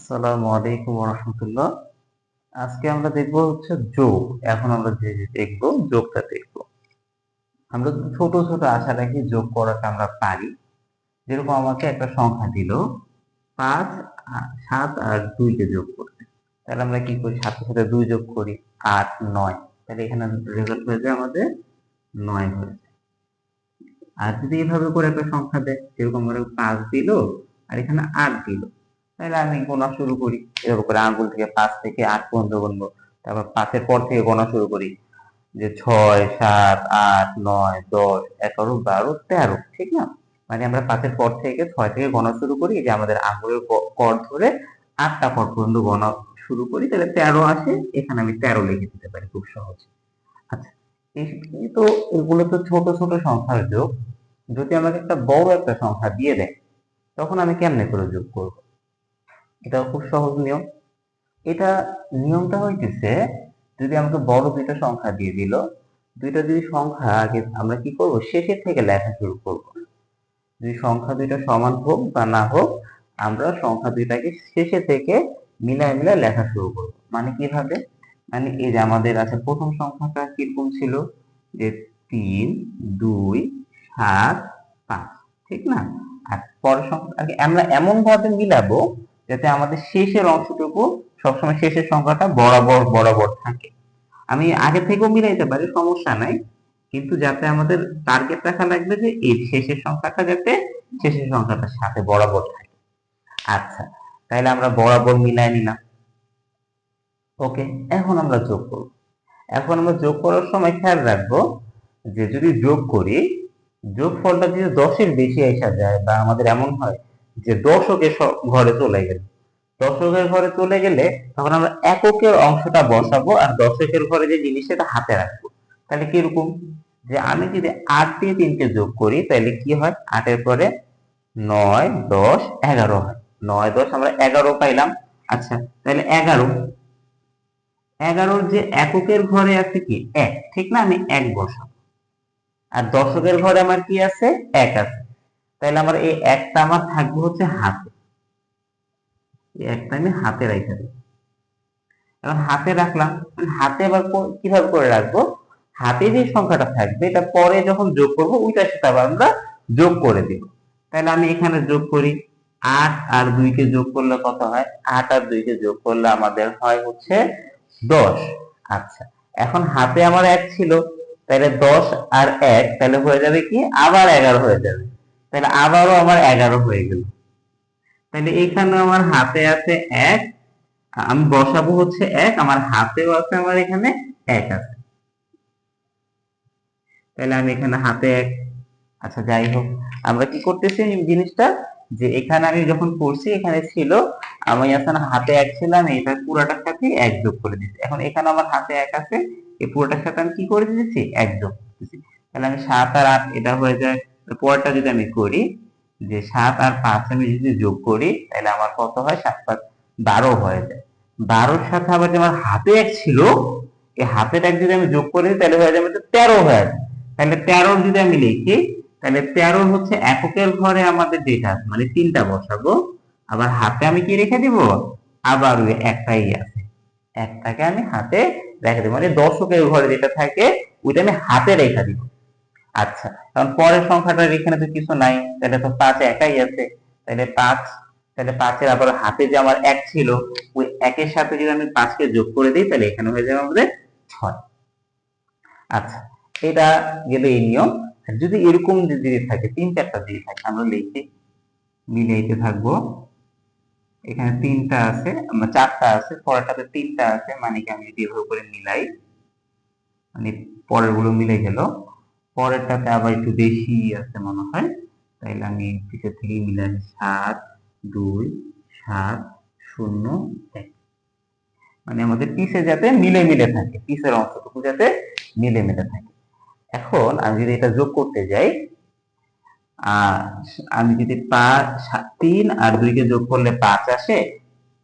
আসসালামু আলাইকুম ওয়া রাহমাতুল্লাহ। আজকে আমরা দেখব হচ্ছে যোগ। এখন আমরা যে দেখব যোগটা দেখব। আমরা ছোট ছোট আশা রাখি যোগ করাটা আমরা পারি। যেরকম আমাকে একটা সংখ্যা দিল ৫, ৭ আর ২ কে যোগ করতে। তাহলে আমরা কি করি? ৭ এর সাথে ২ যোগ করি, ৮, ৯। তাহলে এখানে রেজাল্ট হয়ে যায় আমাদের ৯ হয়ে যায়। আর যদি এভাবে করে একটা সংখ্যা দেয়, যেরকম ধরো ৫ দিল আর এখানে ৮ দিল, তাহলে আমি গোনা শুরু করি। এভাবে করে আঙ্গুল থেকে ৫ থেকে ৮ পর্যন্ত গুনবো। তারপর ৫ এর পর থেকে গোনা শুরু করি, যে ৬, ৭, ৮, ৯, ১০, ১১, ১২, ১৩, ঠিক না? মানে আমরা ৫ এর পর থেকে ৬ থেকে গণা শুরু করি, যে আমাদের আঙ্গুলের কর ধরে ৮টা কর পর্যন্ত গণা শুরু করি, তাহলে ১৩ আসে। এখানে আমি ১৩ লিখে দিতে পারি খুব সহজে। আচ্ছা, এই তো এগুলো তো ছোট ছোট সংখ্যার যোগ। যদি আমাকে একটা বড় একটা সংখ্যা দিয়ে দেয়, তখন আমি কেমনে করে যোগ করব? এটাও খুব সহজ নিয়ম। এটা নিয়মটা হইতেছে, যদি আমাকে বড় দুইটা সংখ্যা দিয়ে দিল, দুইটা যদি সংখ্যা আগে আমরা কি করব, শেষের থেকে লেখা শুরু করব। যদি সংখ্যা দুইটা সমান হোক বা না হোক, আমরা সংখ্যা দুইটাকে শেষে থেকে মিলায় মিলায় লেখা শুরু করব। মানে কিভাবে? মানে এই যে আমাদের আছে প্রথম সংখ্যাটা কিরকম ছিল, যে ৩, ২, ৭, ৫, ঠিক না? আর পরের সংখ্যাটাকে আমরা এমন ভাবে মিলাবো যাতে আমাদের শেষের অংশটুকু সবসময় শেষের সংখ্যাটা বরাবর বরাবর থাকে। আমি আগে থেকেও মিলাইতে পারি, সমস্যা নাই, কিন্তু যাতে আমাদের টার্গেট রাখা লাগবে যে এই শেষের সংখ্যাটা যাতে শেষের সংখ্যাটার সাথে বরাবর থাকে। আচ্ছা, তাহলে আমরা বরাবর মিলাই নিলাম। ওকে, এখন আমরা যোগ করব। এখন আমরা যোগ করার সময় খেয়াল রাখবো যে যদি যোগ করি, যোগফলটা যদি ১০-এর বেশি আসা যায়, বা আমাদের এমন হয় যে দশকের ঘরে চলে গেল, দশকের ঘরে চলে গেলে তখন আমরা এককের অংশটা বসাবো আর দশকের ঘরে যে জিনিস সেটা হাতে রাখবো। তাহলে কিরকম, যে আমি যদি ৮ দিয়ে ৩ কে যোগ করি, তাহলে কি হয়? ৮ এর পরে ৯, ১০, ১১ হয়। ৯, ১০ আমরা ১১ পাইলাম। আচ্ছা, তাহলে ১১ যে এককের ঘরে আছে কি ১, ঠিক না? আমি ১ বসাবো। আর দশকের ঘরে আমার কি আছে? ১ আছে। তাহলে আমার এই ১টা আমার থাকবে হচ্ছে হাতে। এই ১টা আমি হাতে রেখে দিই। এখন হাতে রাখলাম, হাতে আবার কিভাবে করে রাখবো? হাতে যে সংখ্যাটা থাকবে এটা পরে যখন যোগ করব ওইটার সাথে আবার আমরা যোগ করে দিব। তাহলে আমি এখানে যোগ করি, ৮ আর ২ কে যোগ করলে কত হয়? ৮ আর ২ কে যোগ করলে আমাদের হয় হচ্ছে ১০। আচ্ছা, এখন হাতে আমার ১ ছিল, তাহলে ১০ আর ১ তাহলে হয়ে যাবে কি? আবার ১১ হয়ে যাবে। তাহলে আবারও আমার ১১ হয়ে গেল। তাহলে এখানে আমার হাতে আছে ১, আমি বসাবো হচ্ছে ১, আমার হাতেও আছে, আমার এখানে ১ আছে। তাহলে আমি এখানে হাতে ১। আচ্ছা, যাই হোক, আমরা কি করতেছি এই জিনিসটা, যে এখানে আমি যখন করছি এখানে ছিল, আমি এখানে হাতে ১ ছিল, আমি এটা পুরোটার সাথে ১ যোগ করে দিচ্ছি। এখন এখানে আমার হাতে ১ আছে, এই পুরোটার সাথে আমি কি করে দিচ্ছি? ১ যোগ করতেছি। তাহলে আমি ৭ আর ৮ এটা হয়ে যায়। পরেরটা যদি আমি করি, যে ৭ আর ৫ আমি যদি যোগ করি, তাহলে আমার কত হয়? ৭, ৫, ১২ হয়ে যায়। ১২-র সাথে আবার যে আমার হাতে ১ ছিল, এই হাতের ১ যদি আমি যোগ করি, তাহলে হয়ে যাবে ১৩ হয়ে যায়। তাহলে ১৩ যদি আমি লিখি, তাহলে ১৩ হচ্ছে এককের ঘরে আমাদের যেটা আছে, মানে ৩টা বসাবো। আবার হাতে আমি কি রেখে দিব? আবার ওই একটাই আছে, একটাকে আমি হাতে রেখে দিব, মানে দশকের ঘরে যেটা থাকে ওইটা আমি হাতে রেখে দিব। আচ্ছা, কারণ পরের সংখ্যাটার এখানে তো কিছু নাই, তাহলে তো ৫ একাই আছে। তাহলে ৫, তাহলে ৫-এর আবার হাতে যে আমার ১ ছিল, ওই ১-এর সাথে যদি আমি ৫ কে যোগ করে দিই, তাহলে এখানে হয়ে যাবে আমাদের ৬। আচ্ছা, এটা গেল এই নিয়ম। যদি এরকম যদি থাকে ৩-৪টা যদি থাকে, আমরা লিখি, মিলাইতে থাকবো। এখানে ৩টা আছে, আমরা ৪টা আছে, পরেরটাতে ৩টা আছে, মানে কি আমি যদি এভাবে করে মিলাই, মানে পরের গুলো মিলে গেল, পরেরটাতে আবার একটু বেশি আছে মনে হয়, তাইলে আমি পিছের থেকে মিলাই ৭, ২, ৭, ০, ১। মানে আমাদের পিছে যাতে মিলে মিলে থাকে, পিছের অংশটুকু যাতে মিলে মিলে থাকে। এখন আমি যদি এটা যোগ করতে যাই, আমি যদি ৩ আর ২ কে যোগ করলে ৫ আসে,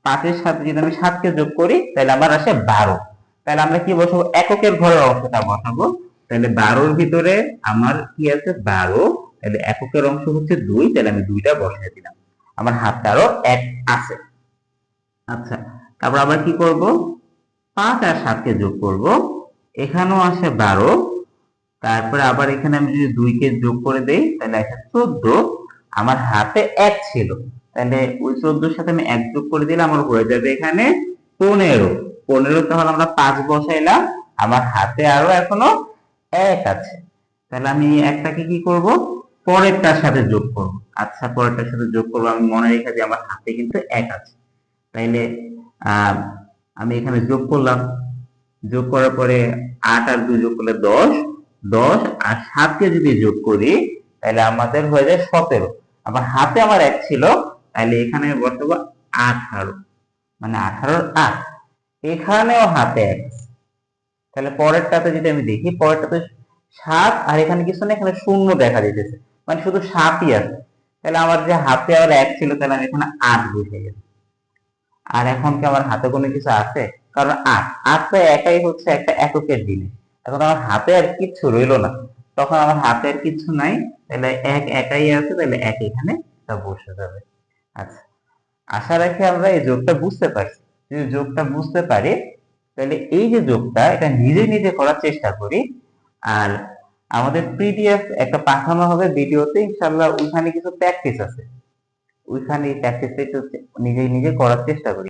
৫-এর সাথে যদি আমি ৭ কে যোগ করি, তাহলে আমার আসে ১২। তাহলে আমরা কি বসাবো? এককের ঘরের অংশটা বসাবো। তাহলে ১২-র ভিতরে আমার কি আছে? ১২। তাহলে এককের অংশ হচ্ছে ২, তাহলে আমি ২টা বসাই দিলাম। আমার হাতে আরো ১ আছে। আচ্ছা, তারপর আবার কি করব, 5 আর 7 কে যোগ করব, এখানেও আসে 12, তারপরে আবার এখানে আমি যদি 2 কে যোগ করে দেই তাহলে আসে 14, আমার হাতে 1 ছিল, তাহলে ওই 14 এর সাথে আমি 1 যোগ করে দিলে আমার হয়ে যাবে এখানে 15। 15 তাহলে আমরা 5 বসাইলাম, আমার হাতে আরো এখনো 1 আছে, তাহলে আমি এই একটাকে কি করব, পরেরটার সাথে যোগ করব। আচ্ছা, পরেরটার সাথে যোগ করব, আমি মনে রেখে যে আমার হাতে কিন্তু 1 আছে, তাইলে আহ আমি এখানে যোগ করলাম, যোগ করার পরে 8 আর 2 যোগ করলে 10, 10 আর 7 কে যদি যোগ করি তাহলে আমাদের হয়ে যায় 17। আবার হাতে আমার 1 ছিল, তাহলে এখানে আমি বসাবো 18, মানে 18 এর 8, এখানেও হাতে 1 আছে, তাহলে পরেরটাতে যদি আমি দেখি, পরেরটাতে 7 আর এখানে কিছু না, এখানে শূন্য দেখা দিতেছে, মানে শুধু 7ই আছে, তাহলে আমার যে হাতে আর 1 ছিল তাহলে আমি এখানে 8 বসে গেছি। আর এখন কি আমার হাতে কোনো কিছু আছে, কারণ আট আট তো একাই হচ্ছে একটা এককের জিনিস, এখন আমার হাতে আর কিচ্ছু রইলো না, তখন আমার হাতে আর কিচ্ছু নাই, তাহলে এক একাই আছে, তাহলে এক এখানে তা বসে যাবে। আচ্ছা, আশা রাখি আমরা এই যোগটা বুঝতে পারছি। যদি যোগটা বুঝতে পারি তাহলে এই যে যোগটা এটা নিজে নিজে করার চেষ্টা করি, আর আমাদের পিডিএফ একটা পাঠানো হবে ভিডিওতে, ইনশাআল্লাহ ওইখানে কিছু প্র্যাকটিস আছে, ওইখানে প্র্যাকটিসটা একটু নিজে নিজে করার চেষ্টা করি।